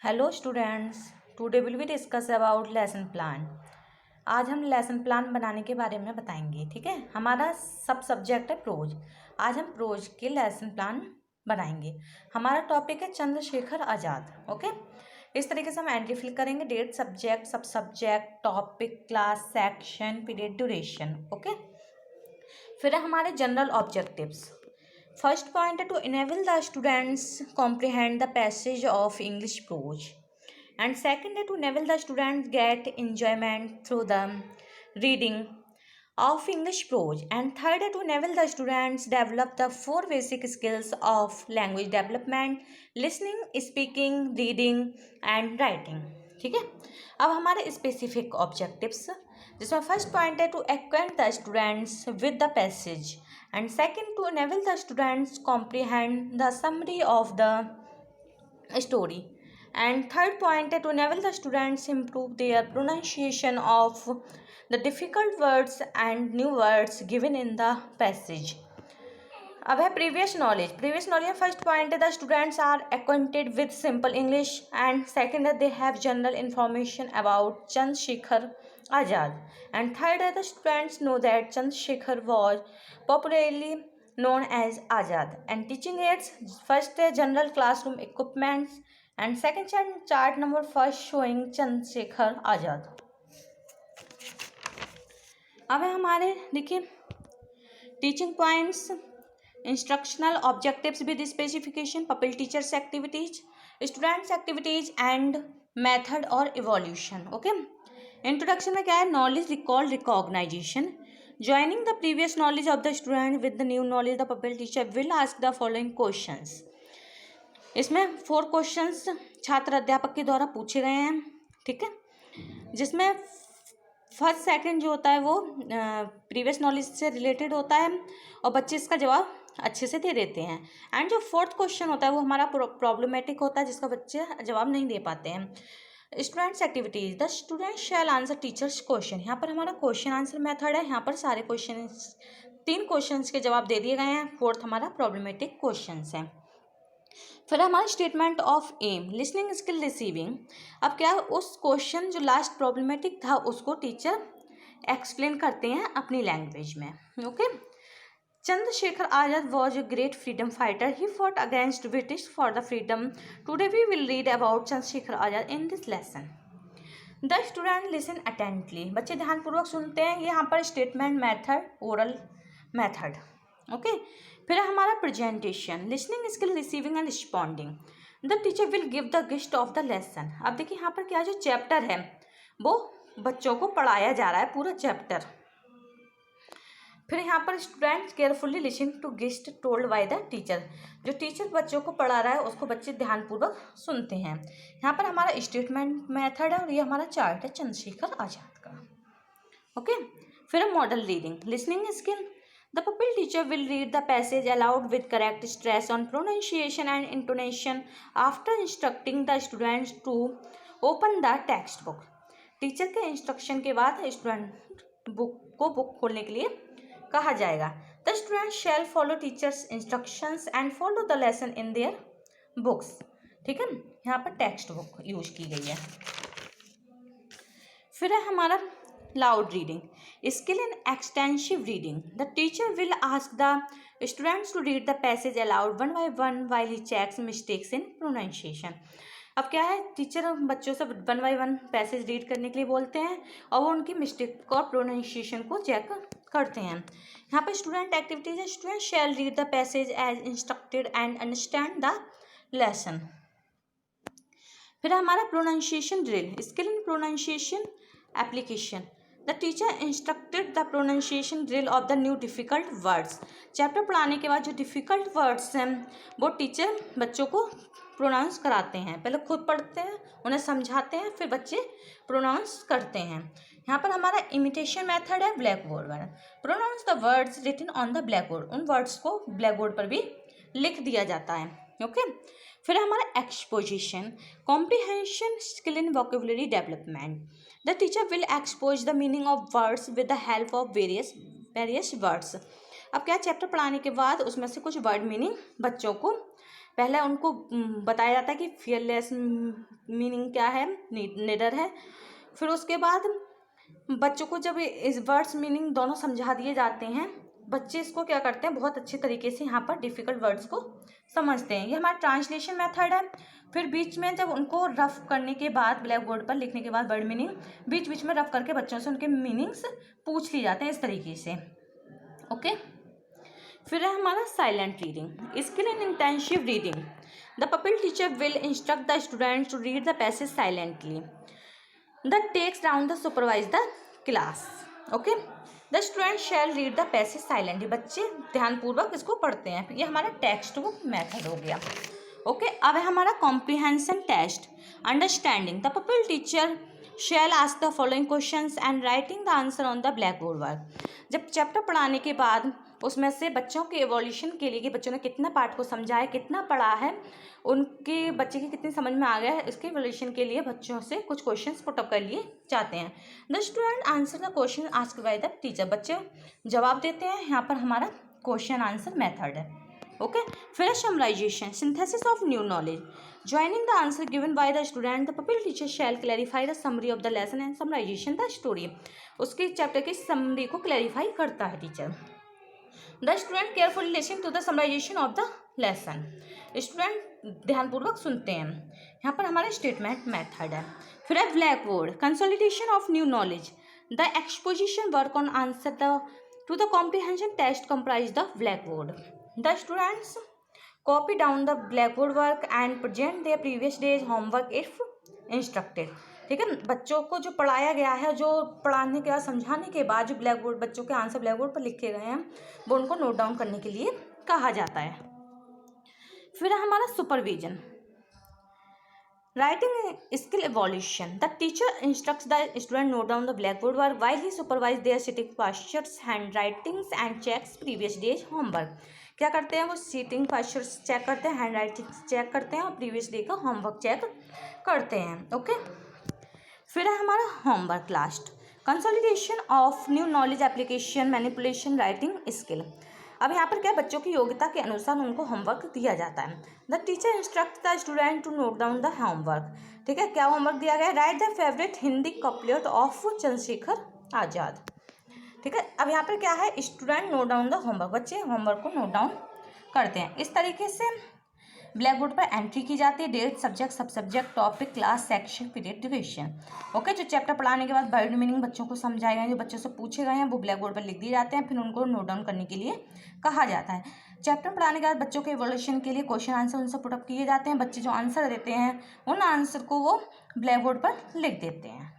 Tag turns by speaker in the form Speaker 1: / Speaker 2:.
Speaker 1: Hello students, today will be discuss about lesson plan. आज हम lesson plan बनाने के बारे में बताएंगे। ठीक है, हमारा सब सब्जेक्ट है प्रोज। आज हम प्रोज के लेसन प्लान बनाएंगे। हमारा टॉपिक है चंद्रशेखर आज़ाद। ओके, इस तरीके से हम एंट्री फिल करेंगे: date, subject, sub subject, topic, class, section, period, duration. Okay, फिर है हमारे जनरल ऑब्जेक्टिव्स। फर्स्ट पॉइंट है to enable the students comprehend the passage of English prose, and second है to enable the students get enjoyment through the reading of English prose, and third है to enable the students develop the four basic skills of language development: listening, speaking, reading and writing। ठीक है, अब हमारे specific objectives, जिसमें first point है to acquaint the students with the passage, and second to enable the students comprehend the summary of the story, and third point है to enable the students improve their pronunciation of the difficult words and new words given in the passage। अब है previous knowledge. में first point है the students are acquainted with simple English, and second है they have general information about Chandrashekhar Azad, and third है the students know that Chandrashekhar was popularly known as Azad. and teaching aids, first है general classroom equipments, and second chart number first showing Chandrashekhar Azad. अब है हमारे देखिए teaching points, instructional objectives with specification, pupil teachers activities, students activities and method और evolution. Okay, introduction में क्या है? Knowledge, recall, recognisation, joining the previous knowledge of the student with the new knowledge, the purple teacher will ask the following questions. इसमें 4 questions छात्र अध्यापक के द्वारा पूछे गए हैं। ठीक है, जिसमें फर्स्ट सेकंड जो होता है वो प्रीवियस नॉलेज से रिलेटेड होता है और बच्चे इसका जवाब अच्छे से दे देते हैं। एंड जो फोर्थ क्वेश्चन होता है वो हमारा प्रॉब्लमेटिक होता है, जिसका बच्चे जवाब नहीं दे पाते हैं। Students activities, the student shall answer teachers question. यहाँ पर हमारा क्वेश्चन आंसर मेथड है। यहाँ पर सारे क्वेश्चन 3 क्वेश्चन के जवाब दे दिए गए हैं। फोर्थ हमारा प्रॉब्लमेटिक क्वेश्चन है। फिर हमारा statement of aim, listening skill, receiving. अब क्या है, उस क्वेश्चन जो लास्ट प्रॉब्लमेटिक था उसको टीचर एक्सप्लेन करते हैं अपनी लैंग्वेज में। Okay, Chandrashekhar Azad was a great freedom fighter, he fought against British for the freedom. Today we will read about Chandrashekhar Azad in this lesson. The student listen attentively, बच्चे ध्यानपूर्वक सुनते हैं। ये यहाँ पर statement method, oral method. Okay, फिर हमारा presentation, listening skill, receiving and responding. The teacher will give the gist of the lesson. अब देखिए यहाँ पर क्या जो चैप्टर है वो बच्चों को पढ़ाया जा रहा है, पूरा चैप्टर। फिर यहाँ पर students carefully listen to gist told by the teacher. जो टीचर बच्चों को पढ़ा रहा है उसको बच्चे ध्यानपूर्वक सुनते हैं। यहाँ पर हमारा स्टेटमेंट मेथड है और ये हमारा चार्ट है चंद्रशेखर आज़ाद का। ओके, फिर model reading, listening skill, the pupil teacher will read the passage aloud with correct stress on pronunciation and intonation after instructing the students to open the text book। Teacher के instruction के बाद student book खोलने के लिए कहा जाएगा। The students shall follow teachers instructions and follow the lesson in their books। ठीक है, यहाँ पर टेक्स्ट बुक यूज की गई है। फिर है हमारा loud reading, skill in extensive reading। The teacher will ask the students to read the passage aloud one by one while he checks mistakes in pronunciation। अब क्या है, टीचर बच्चों से 1 by 1 पैसेज रीड करने के लिए बोलते हैं और वो उनकी मिस्टेक और प्रोनाउंसिएशन को चेक करते हैं। यहाँ पर स्टूडेंट एक्टिविटीज है, student shall read the passage as instructed and understand the lesson. फिर हमारा pronunciation drill, skill in pronunciation application. The teacher instructed the pronunciation drill of the new difficult words. Chapter पढ़ाने के बाद जो difficult words हैं वो teacher बच्चों को प्रोनाउंस कराते हैं। पहले खुद पढ़ते हैं, उन्हें समझाते हैं, फिर बच्चे प्रोनाउंस करते हैं। यहाँ पर हमारा इमिटेशन मेथड है, ब्लैक बोर्ड पर pronounce the words written on the black board. उन वर्ड्स को ब्लैक बोर्ड पर भी लिख दिया जाता है। ओके, फिर हमारा exposition, comprehension skill in vocabulary development. The teacher will expose the meaning of words with the help of various words. अब क्या, चैप्टर पढ़ाने के बाद उसमें से कुछ वर्ड मीनिंग बच्चों को पहले उनको बताया जाता है कि फियरलेस मीनिंग क्या है, निडर है। फिर उसके बाद बच्चों को जब इस वर्ड्स मीनिंग दोनों समझा दिए जाते हैं, बच्चे इसको क्या करते हैं, बहुत अच्छी तरीके से यहाँ पर डिफ़िकल्ट वर्ड्स को समझते हैं। ये हमारा ट्रांसलेशन मेथड है। फिर बीच में जब उनको रफ करने के बाद, ब्लैक बोर्ड पर लिखने के बाद वर्ड मीनिंग बीच बीच में रफ करके बच्चों से उनके मीनिंग्स पूछ ली जाते हैं इस तरीके से। ओके। फिर है हमारा silent reading, skill in intensive reading. The pupil teacher will instruct the students to read the passage silently. The takes down the supervise the class. Okay. The student shall read the passage silently. बच्चे ध्यानपूर्वक इसको पढ़ते हैं। ये हमारा text book method हो गया। Okay. अब है हमारा comprehension test, understanding. The pupil teacher shall ask the following questions and writing the answer on the black board work. जब चैप्टर पढ़ाने के बाद उसमें से बच्चों के एवोल्यूशन के लिए कि बच्चों ने कितना पार्ट को समझा है, कितना पढ़ा है, उनके बच्चे की कितनी समझ में आ गया है, इसके एवोल्यूशन के लिए बच्चों से कुछ क्वेश्चंस पुटअप कर लिए जाते हैं। The student answer the question asked by the teacher. बच्चे जवाब देते हैं। यहाँ पर हमारा क्वेश्चन आंसर मेथड है। ओके। फिर summarization, synthesis of new knowledge. Joining the answer given by the student, the pupil teacher shall clarify the summary of the lesson and summarization the story. उसके चैप्टर की summary को clarify करता है teacher. The student carefully listen to the summarization of the lesson. Student ध्यानपूर्वक सुनते हैं। यहाँ पर हमारा स्टेटमेंट मेथड है। फिर है black board, consolidation of new knowledge. The exposition work on answer the to the comprehension test comprise the black board. The students copy down the black board work and present their previous days homework if instructed. ठीक है। बच्चों को जो पढ़ाया गया है, जो पढ़ाने के बाद, समझाने के बाद जो ब्लैक बोर्ड बच्चों के आंसर ब्लैक बोर्ड पर लिखे गए हैं, वो उनको नोट डाउन करने के लिए कहा जाता है। फिर हमारा supervision, writing skill evolution. The teacher instructs the student note down the black board work while he supervise their sitting postures, hand writings and checks previous days homework. क्या करते हैं वो, सीटिंग पोस्चर्स चेक करते हैं, hand writing check करते हैं और previous day का होमवर्क चेक करते हैं। ओके। फिर है हमारा homework last, consolidation of new knowledge application manipulation writing skill. अब यहाँ पर क्या, बच्चों की योग्यता के अनुसार उनको होमवर्क दिया जाता है। The teacher instruct the student to note down the homework. ठीक है। क्या होमवर्क दिया गया है, write the favourite Hindi couplet of Chandrashekhar Azad. ठीक है। अब यहाँ पर क्या है, student note down the homework, बच्चे होमवर्क को नोट डाउन करते हैं। इस तरीके से ब्लैक बोर्ड पर एंट्री की जाती है, date, subject, sub subject, topic, class, section, period, duration. Okay. जो चैप्टर पढ़ाने के बाद वर्ड मीनिंग बच्चों को समझाए गए, जो बच्चों से पूछे गए हैं, वो ब्लैक बोर्ड पर लिख दिए जाते हैं। फिर उनको नोट डाउन करने के लिए कहा जाता है। चैप्टर पढ़ाने के बाद बच्चों के इवोल्यूशन के लिए क्वेश्चन आंसर उनसे पुटअप किए जाते हैं। बच्चे जो आंसर देते हैं, उन आंसर को वो ब्लैक बोर्ड पर लिख देते हैं।